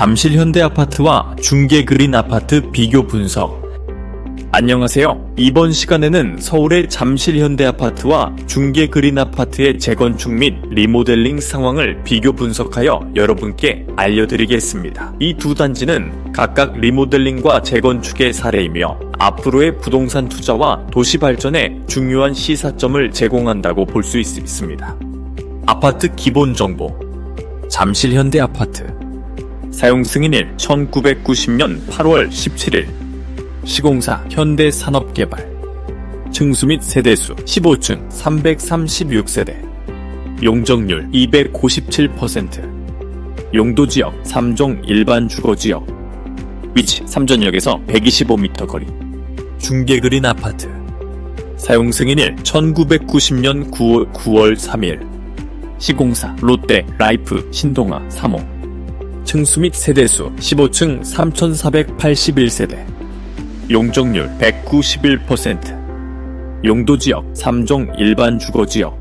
잠실현대아파트와 중계그린아파트 비교 분석. 안녕하세요. 이번 시간에는 서울의 잠실현대아파트와 중계그린아파트의 재건축 및 리모델링 상황을 비교 분석하여 여러분께 알려드리겠습니다. 이 두 단지는 각각 리모델링과 재건축의 사례이며 앞으로의 부동산 투자와 도시 발전에 중요한 시사점을 제공한다고 볼 수 있습니다. 아파트 기본 정보. 잠실현대아파트 사용 승인일 1990년 8월 17일 시공사 현대산업개발 층수 및 세대수 15층 336세대 용적률 297% 용도지역 3종 일반 주거지역 위치 삼전역에서 125m 거리 중계그린아파트 사용 승인일 1990년 9월 3일 시공사 롯데 라이프 신동아 3호 층수 및 세대수 15층 3481세대 용적률 191% 용도지역 3종 일반 주거지역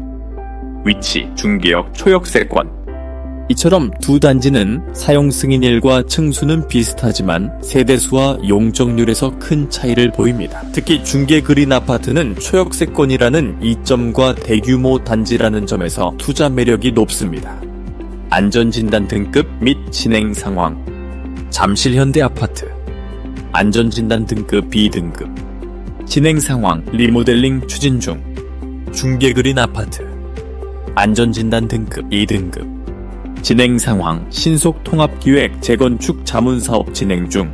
위치 중계역 초역세권. 이처럼 두 단지는 사용 승인일과 층수는 비슷하지만 세대수와 용적률에서 큰 차이를 보입니다. 특히 중계그린아파트는 초역세권이라는 이점과 대규모 단지라는 점에서 투자 매력이 높습니다. 안전진단 등급 및 진행 상황. 잠실현대아파트 안전진단 등급 B등급 진행 상황 리모델링 추진 중. 중계그린아파트 안전진단 등급 2등급 진행 상황 신속통합기획 재건축 자문사업 진행 중.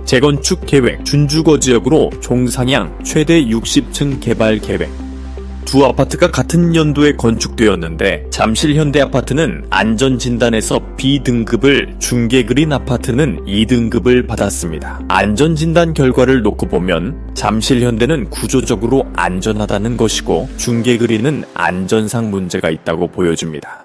재건축 계획 준주거지역으로 종상향 최대 60층 개발 계획. 두 아파트가 같은 연도에 건축되었는데 잠실현대아파트는 안전진단에서 B등급을, 중계그린아파트는 2등급을 받았습니다. 안전진단 결과를 놓고 보면 잠실현대는 구조적으로 안전하다는 것이고 중계그린은 안전상 문제가 있다고 보여줍니다.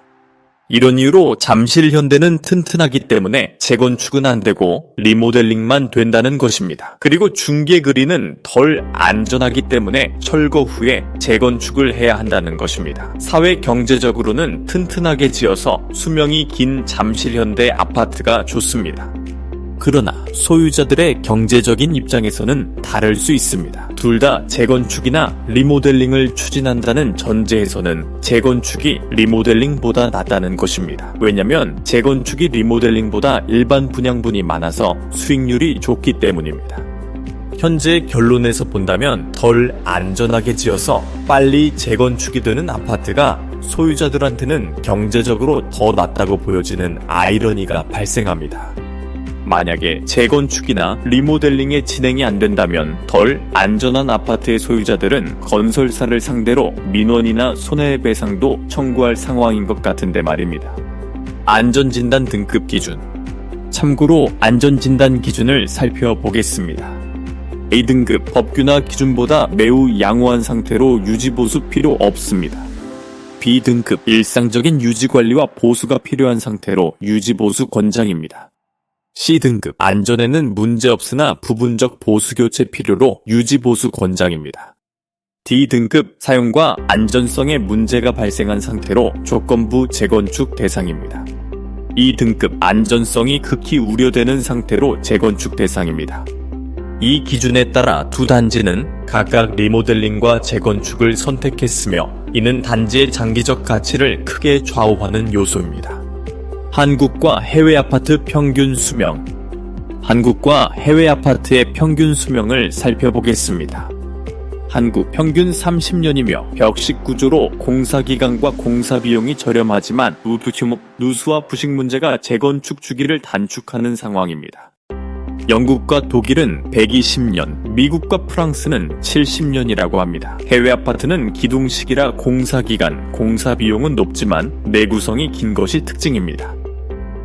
이런 이유로 잠실현대는 튼튼하기 때문에 재건축은 안 되고 리모델링만 된다는 것입니다. 그리고 중계그린은 덜 안전하기 때문에 철거 후에 재건축을 해야 한다는 것입니다. 사회 경제적으로는 튼튼하게 지어서 수명이 긴 잠실현대 아파트가 좋습니다. 그러나 소유자들의 경제적인 입장에서는 다를 수 있습니다. 둘 다 재건축이나 리모델링을 추진한다는 전제에서는 재건축이 리모델링보다 낫다는 것입니다. 왜냐면 재건축이 리모델링보다 일반 분양분이 많아서 수익률이 좋기 때문입니다. 현재 결론에서 본다면 덜 안전하게 지어서 빨리 재건축이 되는 아파트가 소유자들한테는 경제적으로 더 낫다고 보여지는 아이러니가 발생합니다. 만약에 재건축이나 리모델링의 진행이 안 된다면 덜 안전한 아파트의 소유자들은 건설사를 상대로 민원이나 손해배상도 청구할 상황인 것 같은데 말입니다. 안전진단 등급 기준. 참고로 안전진단 기준을 살펴보겠습니다. A등급 법규나 기준보다 매우 양호한 상태로 유지보수 필요 없습니다. B등급 일상적인 유지관리와 보수가 필요한 상태로 유지보수 권장입니다. C등급 안전에는 문제없으나 부분적 보수교체 필요로 유지보수 권장입니다. D등급 사용과 안전성에 문제가 발생한 상태로 조건부 재건축 대상입니다. E등급 안전성이 극히 우려되는 상태로 재건축 대상입니다. 이 기준에 따라 두 단지는 각각 리모델링과 재건축을 선택했으며 이는 단지의 장기적 가치를 크게 좌우하는 요소입니다. 한국과 해외 아파트 평균 수명. 한국과 해외 아파트의 평균 수명을 살펴보겠습니다. 한국 평균 30년이며 벽식 구조로 공사기간과 공사비용이 저렴하지만 누수와 부식 문제가 재건축 주기를 단축하는 상황입니다. 영국과 독일은 120년, 미국과 프랑스는 70년이라고 합니다. 해외 아파트는 기둥식이라 공사기간, 공사비용은 높지만 내구성이 긴 것이 특징입니다.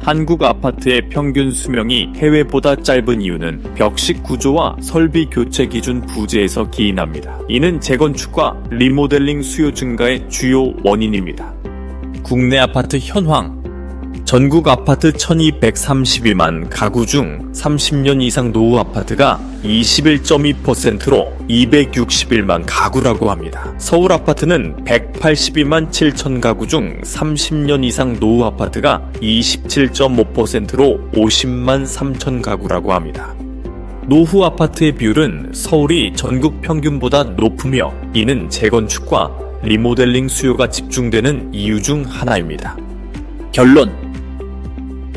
한국 아파트의 평균 수명이 해외보다 짧은 이유는 벽식 구조와 설비 교체 기준 부재에서 기인합니다. 이는 재건축과 리모델링 수요 증가의 주요 원인입니다. 국내 아파트 현황. 전국 아파트 1232만 가구 중 30년 이상 노후 아파트가 21.2%로 261만 가구라고 합니다. 서울 아파트는 182만 7천 가구 중 30년 이상 노후 아파트가 27.5%로 50만 3천 가구라고 합니다. 노후 아파트의 비율은 서울이 전국 평균보다 높으며 이는 재건축과 리모델링 수요가 집중되는 이유 중 하나입니다. 결론.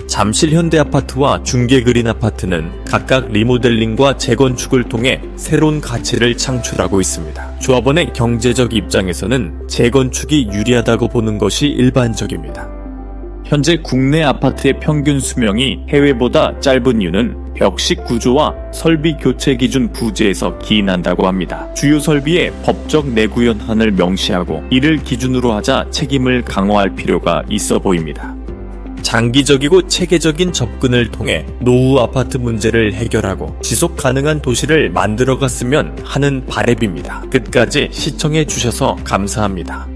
잠실 현대아파트와 중계그린 아파트는 각각 리모델링과 재건축을 통해 새로운 가치를 창출하고 있습니다. 조합원의 경제적 입장에서는 재건축이 유리하다고 보는 것이 일반적입니다. 현재 국내 아파트의 평균 수명이 해외보다 짧은 이유는 벽식 구조와 설비 교체 기준 부재에서 기인한다고 합니다. 주요 설비의 법적 내구연한을 명시하고 이를 기준으로 하자 책임을 강화할 필요가 있어 보입니다. 장기적이고 체계적인 접근을 통해 노후 아파트 문제를 해결하고 지속 가능한 도시를 만들어갔으면 하는 바람입니다. 끝까지 시청해 주셔서 감사합니다.